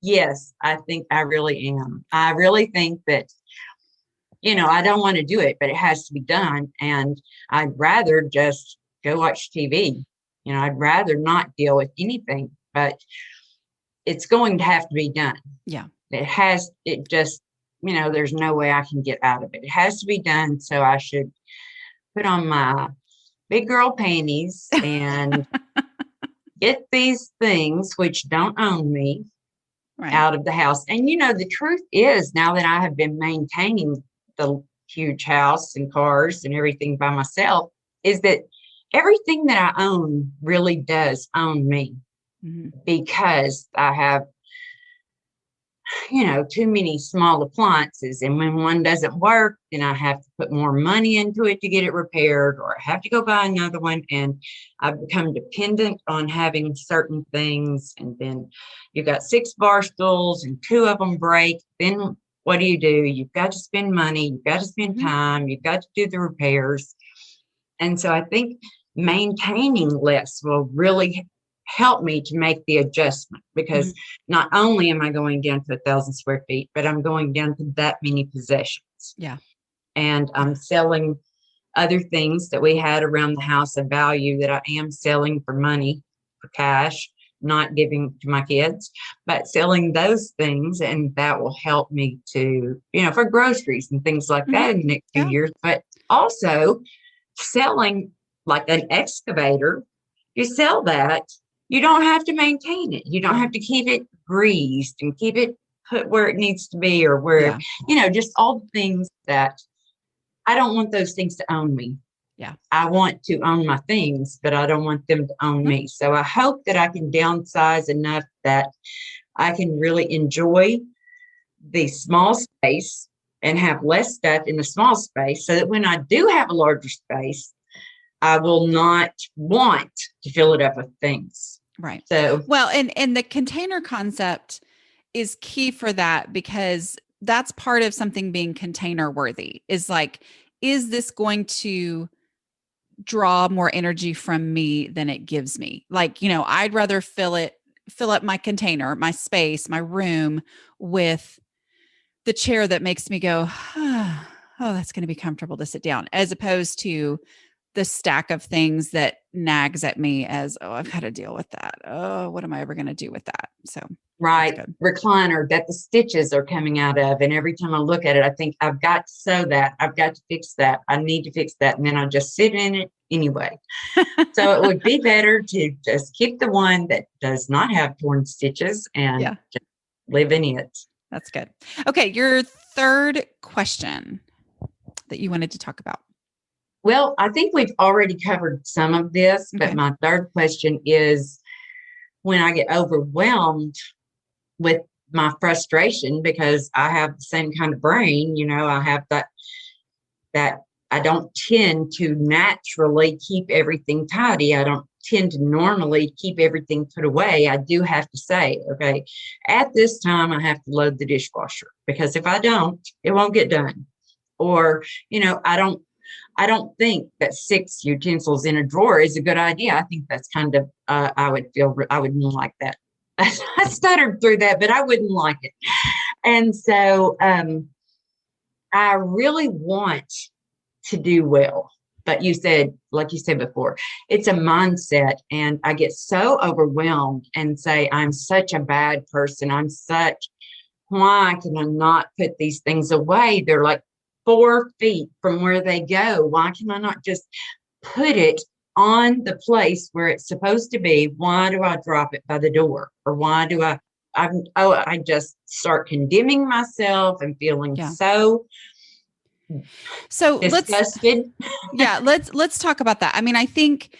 yes, I think I really am. I really think that, I don't want to do it, but it has to be done. And I'd rather just go watch TV. I'd rather not deal with anything, but it's going to have to be done. Yeah. It just, there's no way I can get out of it. It has to be done. So I should put on my big girl panties and get these things which don't own me out of the house. And, the truth is, now that I have been maintaining the huge house and cars and everything by myself, is that everything that I own really does own me. Mm-hmm. Because I have too many small appliances. And when one doesn't work, then I have to put more money into it to get it repaired, or I have to go buy another one. And I've become dependent on having certain things. And then you've got 6 bar stools and 2 of them break. Then what do? You've got to spend money, you've got to spend time, you've got to do the repairs. And so I think maintaining less will really help me to make the adjustment, because not only am I going down to 1,000 square feet, but I'm going down to that many possessions. Yeah. And I'm selling other things that we had around the house of value that I am selling for money, for cash, not giving to my kids, but selling those things. And that will help me to, for groceries and things like that in the next few years. But also selling like an excavator, you sell that, you don't have to maintain it. You don't have to keep it greased and keep it put where it needs to be, or where, just all the things that I don't want those things to own me. Yeah. I want to own my things, but I don't want them to own me. So I hope that I can downsize enough that I can really enjoy the small space and have less stuff in the small space, so that when I do have a larger space, I will not want to fill it up with things. Right. So, well, and the container concept is key for that, because that's part of something being container worthy, is like, is this going to draw more energy from me than it gives me? Like, I'd rather fill up my container, my space, my room with the chair that makes me go, oh, that's going to be comfortable to sit down, as opposed to the stack of things that nags at me as, oh, I've got to deal with that. Oh, what am I ever going to do with that? So, right. Recliner that the stitches are coming out of. And every time I look at it, I think I've got to sew that. I've got to fix that. I need to fix that. And then I just sit in it anyway. So it would be better to just keep the one that does not have torn stitches and just live in it. That's good. Okay. Your third question that you wanted to talk about. Well, I think we've already covered some of this, but my third question is, when I get overwhelmed with my frustration, because I have the same kind of brain, I have that I don't tend to naturally keep everything tidy. I don't tend to normally keep everything put away. I do have to say, okay, at this time, I have to load the dishwasher, because if I don't, it won't get done. Or, I don't think that 6 utensils in a drawer is a good idea. I think that's kind of, I wouldn't like that. I stuttered through that, but I wouldn't like it. And so I really want to do well. But like you said before, it's a mindset. And I get so overwhelmed and say, I'm such a bad person. Why can I not put these things away? They're like 4 feet from where they go. Why can I not just put it on the place where it's supposed to be? Why do I drop it by the door? Or why do I just start condemning myself and feeling so disgusted. Let's talk about that. I mean, I think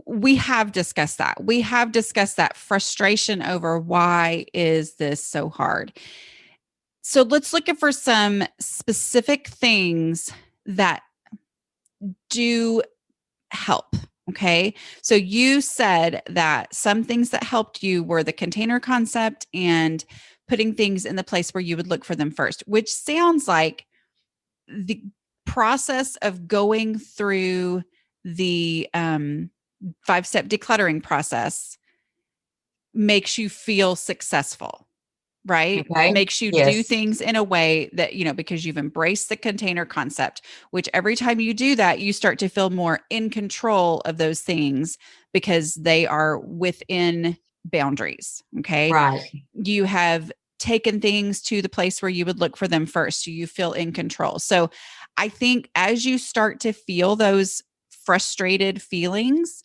we have discussed that. We have discussed that frustration over why is this so hard. So let's look for some specific things that do help. Okay. So you said that some things that helped you were the container concept and putting things in the place where you would look for them first, which sounds like the process of going through the 5-step decluttering process makes you feel successful. Right? Okay. Makes you do things in a way that, because you've embraced the container concept, which every time you do that, you start to feel more in control of those things because they are within boundaries. Okay. Right. You have taken things to the place where you would look for them first. So you feel in control. So I think as you start to feel those frustrated feelings,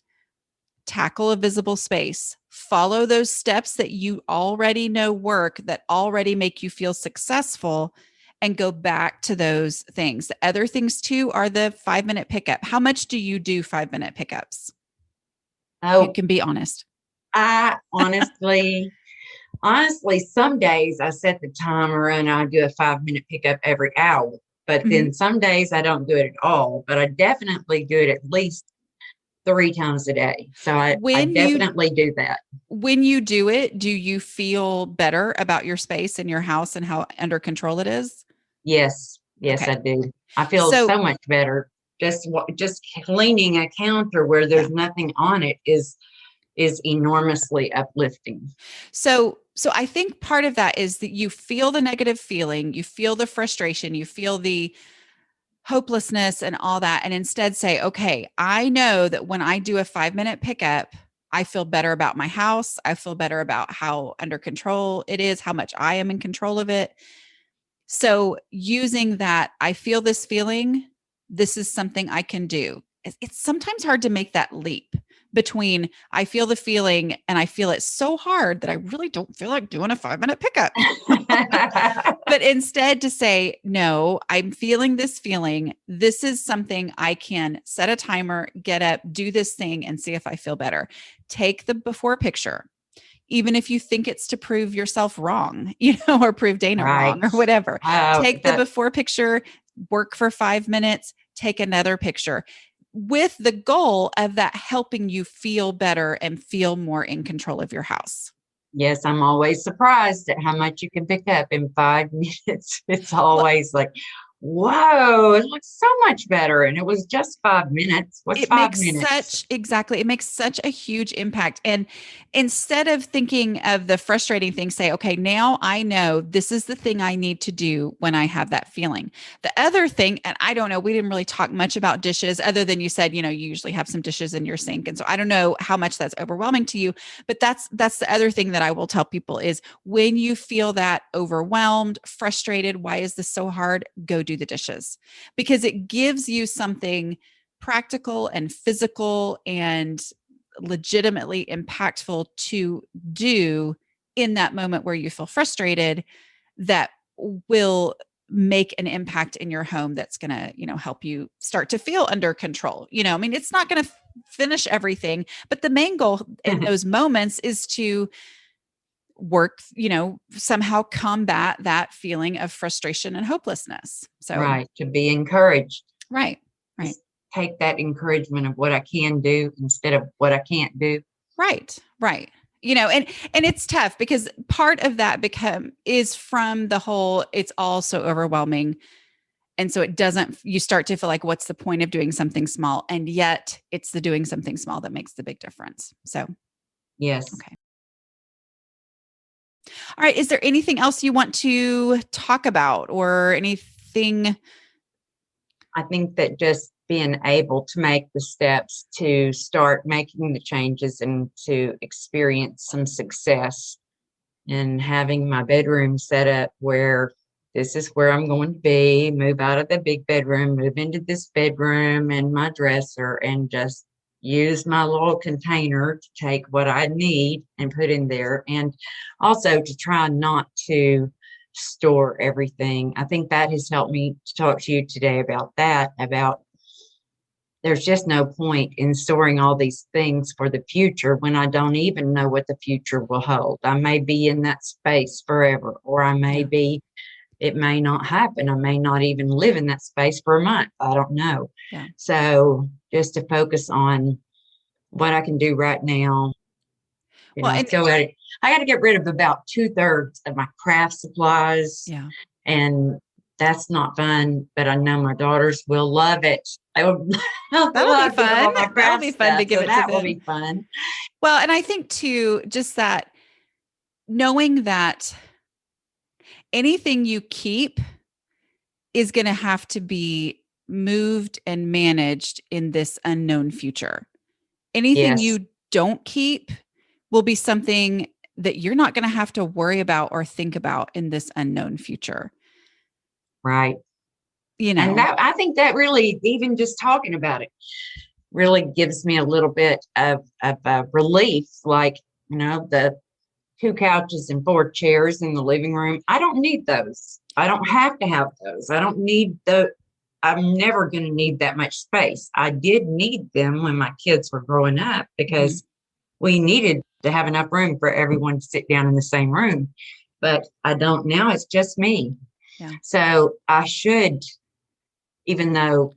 tackle a visible space, follow those steps that you already know work, that already make you feel successful, and go back to those things. The other things too are the 5-minute pickup. How much do you do 5-minute pickups? Oh, you can be honest. I honestly Honestly, some days I set the timer and I do a 5-minute pickup every hour. But Mhm. then some days I don't do it at all. But I definitely do it at least 3 times a day. So I When you definitely do that. when you do it, do you feel better about your space in your house and how under control it is? Yes, yes, Okay. I do. I feel So, so much better. Just cleaning a counter where yeah. there's nothing on it is enormously uplifting. So I think part of that is that you feel the negative feeling, you feel the frustration, you feel the hopelessness and all that, and instead say, okay, I know that when I do a 5-minute pickup, I feel better about my house. I feel better about how under control it is, how much I am in control of it. So using that, I feel this feeling, this is something I can do. It's sometimes hard to make that leap between I feel the feeling and I feel it so hard that I really don't feel like doing a 5-minute pickup. But instead to say, no, I'm feeling this feeling. This is something I can set a timer, get up, do this thing, and see if I feel better. Take the before picture, even if you think it's to prove yourself wrong, or prove Dana Right. wrong or whatever. Take the That before picture, work for 5 minutes, take another picture with the goal of that helping you feel better and feel more in control of your house. Yes, I'm always surprised at how much you can pick up in 5 minutes. It's Well, always like, whoa, it looks so much better. And it was just 5 minutes. What's it five makes minutes? it makes such a huge impact. And instead of thinking of the frustrating thing, say, okay, now I know this is the thing I need to do when I have that feeling. The other thing, and I don't know, we didn't really talk much about dishes other than you said, you usually have some dishes in your sink. And so I don't know how much that's overwhelming to you, but that's the other thing that I will tell people is when you feel that overwhelmed, frustrated, why is this so hard? Go do the dishes, because it gives you something practical and physical and legitimately impactful to do in that moment where you feel frustrated that will make an impact in your home that's going to help you start to feel under control. I mean, it's not going to finish everything, but the main goal in those moments is to work, somehow combat that feeling of frustration and hopelessness. So Right. To be encouraged. right, right. Just take that encouragement of what I can do instead of what I can't do. Right, right. And it's tough because part of that is from the whole it's all so overwhelming. And so you start to feel like what's the point of doing something small? And yet it's the doing something small that makes the big difference. So, Yes. okay. All right, is there anything else you want to talk about or anything? I think that just being able to make the steps to start making the changes and to experience some success and having my bedroom set up where this is where I'm going to be, move out of the big bedroom, move into this bedroom and my dresser, and just use my little container to take what I need and put in there. And also to try not to store everything. I think that has helped me to talk to you today about that, about there's just no point in storing all these things for the future when I don't even know what the future will hold. I may be in that space forever, or Yeah. it may not happen. I may not even live in that space for a month. I don't know. Yeah. So just to focus on what I can do right now. Well, and So I got to get rid of about 2/3 of my craft supplies, yeah. and that's not fun, but I know my daughters will love it. They will That'll be love doing fun. all my That'll craft be fun to stuff. give So it to that will them. be fun. Well, and I think too, just that knowing that anything you keep is going to have to be moved and managed in this unknown future. Anything Yes, you don't keep will be something that you're not going to have to worry about or think about in this unknown future. right. You And know, that I think that really, even just talking about it, really gives me a little bit of relief. Like, the 2 couches and 4 chairs in the living room. I don't need those. I don't have to have those. I don't need I'm never going to need that much space. I did need them when my kids were growing up Mhm. because we needed to have enough room for everyone to sit down in the same room. But I don't now. It's just me. Yeah. So I should, even though,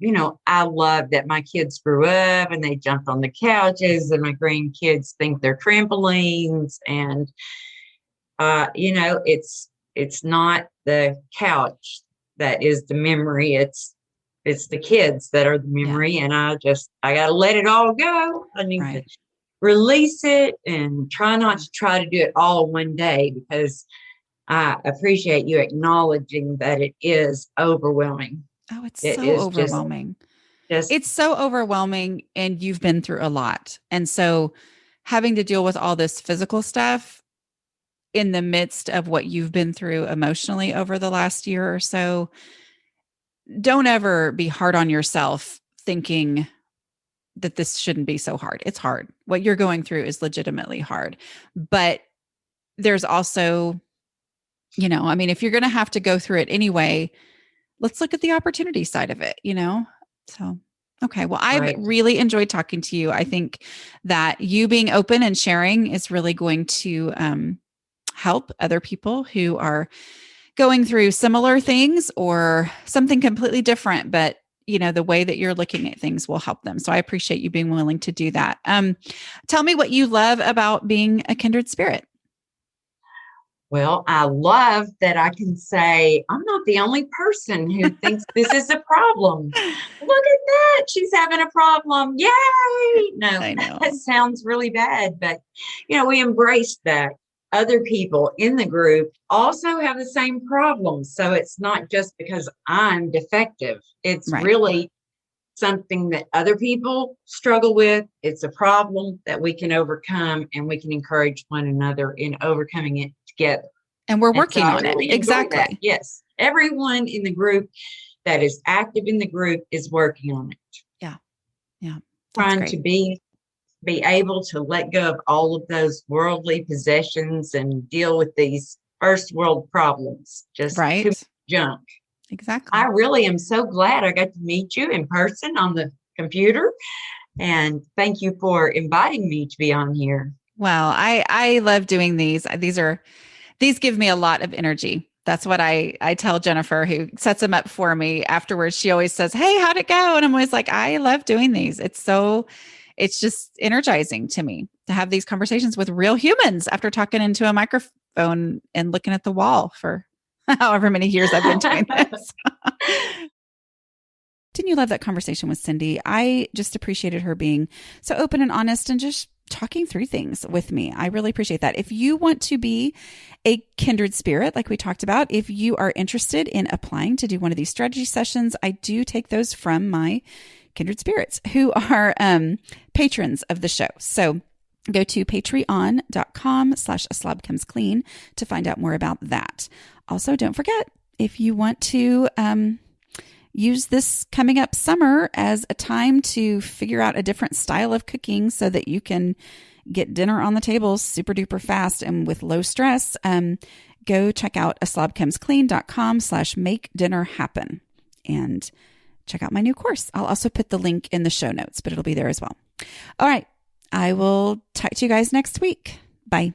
I love that my kids grew up and they jumped on the couches and my grandkids think they're trampolines. And, it's not the couch that is the memory. It's the kids that are the memory. And I got to let it all go. I need to release it and try not to try to do it all in one day, because I appreciate you acknowledging that it is overwhelming. Oh, it's so overwhelming. It's so overwhelming, and you've been through a lot. And so having to deal with all this physical stuff in the midst of what you've been through emotionally over the last year or so, don't ever be hard on yourself thinking that this shouldn't be so hard. It's hard. What you're going through is legitimately hard. But there's also, if you're going to have to go through it anyway, let's look at the opportunity side of it, So, okay. Well, I've really enjoyed talking to you. I think that you being open and sharing is really going to help other people who are going through similar things or something completely different, but the way that you're looking at things will help them. So I appreciate you being willing to do that. Tell me what you love about being a kindred spirit. Well, I love that I can say, I'm not the only person who thinks this is a problem. Look at that. She's having a problem. Yay. No, that sounds really bad. But, we embrace that. Other people in the group also have the same problems. So it's not just because I'm defective. It's really something that other people struggle with. It's a problem that we can overcome, and we can encourage one another in overcoming it together. And we're working on it. Exactly. That. Yes. Everyone in the group that is active in the group is working on it. Yeah. Yeah. Trying to be able to let go of all of those worldly possessions and deal with these first world problems. Just too much junk. Exactly. I really am so glad I got to meet you in person on the computer. And thank you for inviting me to be on here. Well, I love doing these. These give me a lot of energy. That's what I tell Jennifer, who sets them up for me afterwards. She always says, "Hey, how'd it go?" And I'm always like, I love doing these. It's just energizing to me to have these conversations with real humans after talking into a microphone and looking at the wall for however many years I've been doing this. Didn't you love that conversation with Cindy? I just appreciated her being so open and honest and just talking through things with me. I really appreciate that. If you want to be a kindred spirit, like we talked about, if you are interested in applying to do one of these strategy sessions, I do take those from my kindred spirits who are patrons of the show. So go to patreon.com/A Slob Comes Clean to find out more about that. Also, don't forget, if you want to use this coming up summer as a time to figure out a different style of cooking so that you can get dinner on the table super duper fast and with low stress, go check out aslobcomesclean.com/make dinner happen and check out my new course. I'll also put the link in the show notes, but it'll be there as well. All right. I will talk to you guys next week. Bye.